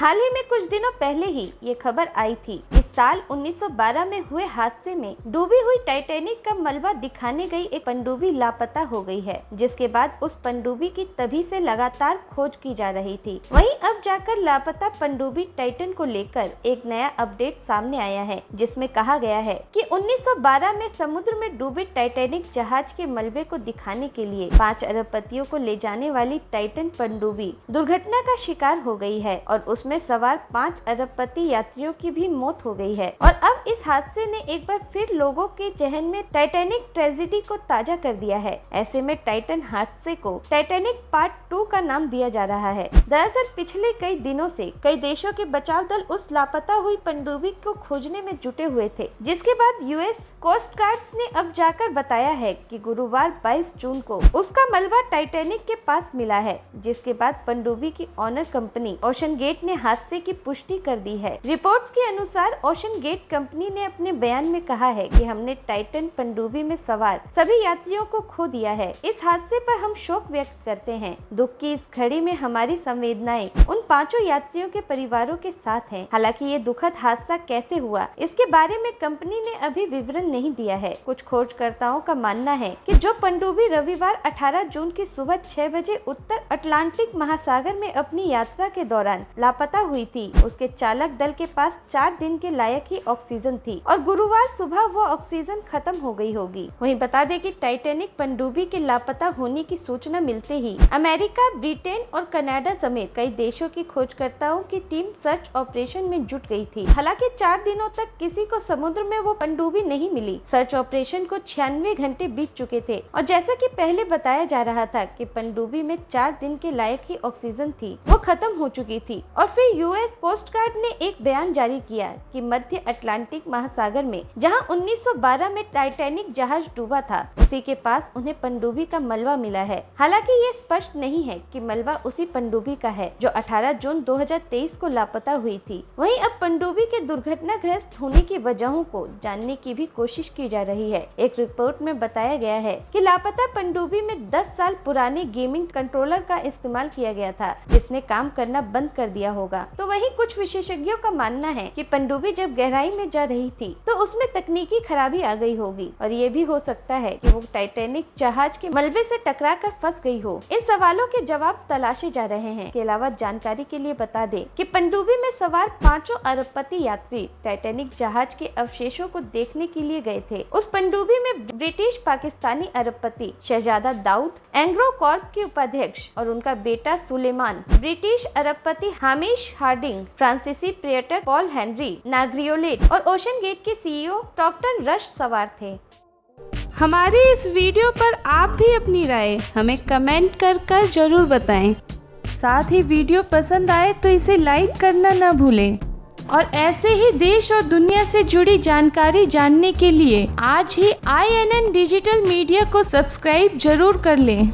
हाल ही में कुछ दिनों पहले ही ये खबर आई थी। इस साल 1912 में हुए हादसे में डूबी हुई टाइटैनिक का मलबा दिखाने गई एक पनडुब्बी लापता हो गई है, जिसके बाद उस पनडुब्बी की तभी से लगातार खोज की जा रही थी। वहीं अब जाकर लापता पनडुब्बी टाइटन को लेकर एक नया अपडेट सामने आया है, जिसमें कहा गया है कि 1912 में समुद्र में डूबे टाइटैनिक जहाज के मलबे को दिखाने के लिए 5 अरबपतियों को ले जाने वाली टाइटन पनडुब्बी दुर्घटना का शिकार हो गई है और उसमें सवार 5 अरबपति यात्रियों की भी मौत हो गई है। और अब इस हादसे ने एक बार फिर लोगों के जहन में टाइटैनिक ट्रेजेडी को ताजा कर दिया है। ऐसे में टाइटन हादसे को टाइटैनिक पार्ट 2 का नाम दिया जा रहा है। दरअसल पिछले कई दिनों से कई देशों के बचाव दल उस लापता हुई पनडुब्बी को खोजने में जुटे हुए थे, जिसके बाद यूएस कोस्ट गार्ड्स ने अब जाकर बताया है कि गुरुवार 22 जून को उसका मलबा टाइटैनिक के पास मिला है, जिसके बाद पनडुब्बी की ऑनर कंपनी ओशन गेट ने हादसे की पुष्टि कर दी है। रिपोर्ट्स के अनुसार ओशन गेट कंपनी ने अपने बयान में कहा है कि हमने टाइटन पनडुब्बी में सवार सभी यात्रियों को खो दिया है। इस हादसे पर हम शोक व्यक्त करते हैं। दुख की इस घड़ी में हमारी संवेदनाएं उन 5 यात्रियों के परिवारों के साथ हैं। हालांकि ये दुखद हादसा कैसे हुआ, इसके बारे में कंपनी ने अभी विवरण नहीं दिया है। कुछ खोजकर्ताओं का मानना है कि जो पनडुब्बी रविवार 18 जून की सुबह 6 बजे उत्तर अटलांटिक महासागर में अपनी यात्रा के दौरान लापता हुई थी, उसके चालक दल के पास 4 दिन के लायक ही ऑक्सीजन थी और गुरुवार सुबह वो ऑक्सीजन खत्म हो गई होगी। वहीं बता दें कि टाइटैनिक पनडुब्बी के लापता होने की सूचना मिलते ही अमेरिका, ब्रिटेन और कनाडा समेत कई देशों की खोजकर्ताओं की टीम सर्च ऑपरेशन में जुट गई थी। हालांकि 4 दिनों तक किसी को समुद्र में वो पनडुब्बी नहीं मिली। सर्च ऑपरेशन को 96 घंटे बीत चुके थे और जैसा कि पहले बताया जा रहा था कि पनडुब्बी में 4 दिन के लायक ही ऑक्सीजन थी, वो खत्म हो चुकी थी। और फिर यूएस कोस्ट गार्ड ने एक बयान जारी किया कि मध्य अटलांटिक महासागर में जहां 1912 में टाइटैनिक जहाज डूबा था, उसी के पास उन्हें पनडुब्बी का मलबा मिला है। हालांकि ये स्पष्ट नहीं है कि मलबा उसी पनडुब्बी का है जो 18 जून 2023 को लापता हुई थी। वहीं अब पनडुब्बी के दुर्घटनाग्रस्त होने की वजहों को जानने की भी कोशिश की जा रही है। एक रिपोर्ट में बताया गया है कि लापता पनडुब्बी में 10 साल पुराने गेमिंग कंट्रोलर का इस्तेमाल किया गया था, जिसने काम करना बंद कर दिया होगा। तो वहीं कुछ विशेषज्ञों का मानना है कि पनडुब्बी जब गहराई में जा रही थी तो उसमें तकनीकी खराबी आ गई होगी और ये भी हो सकता है कि वो टाइटैनिक जहाज के मलबे से टकराकर फंस गई हो। इन सवालों के जवाब तलाशे जा रहे हैं। इसके अलावा जानकारी के लिए बता दें कि पनडुब्बी में सवार 5 अरबपति यात्री टाइटैनिक जहाज के अवशेषों को देखने के लिए गए थे। उस पनडुब्बी में ब्रिटिश पाकिस्तानी अरबपति शहजादा दाऊद, एंग्रो कॉर्प के उपाध्यक्ष और उनका बेटा सुलेमान, ब्रिटिश अरबपति हामिश हार्डिंग, फ्रांसीसी पर्यटक पॉल हेनरी नाग्रियोलेट और ओशन गेट के सीईओ टॉक्टन रश सवार थे। हमारे इस वीडियो पर आप भी अपनी राय हमें कमेंट कर जरूर बताएं। साथ ही वीडियो पसंद आए तो इसे लाइक करना न भूलें और ऐसे ही देश और दुनिया से जुड़ी जानकारी जानने के लिए आज ही INN डिजिटल मीडिया को सब्सक्राइब जरूर कर लें।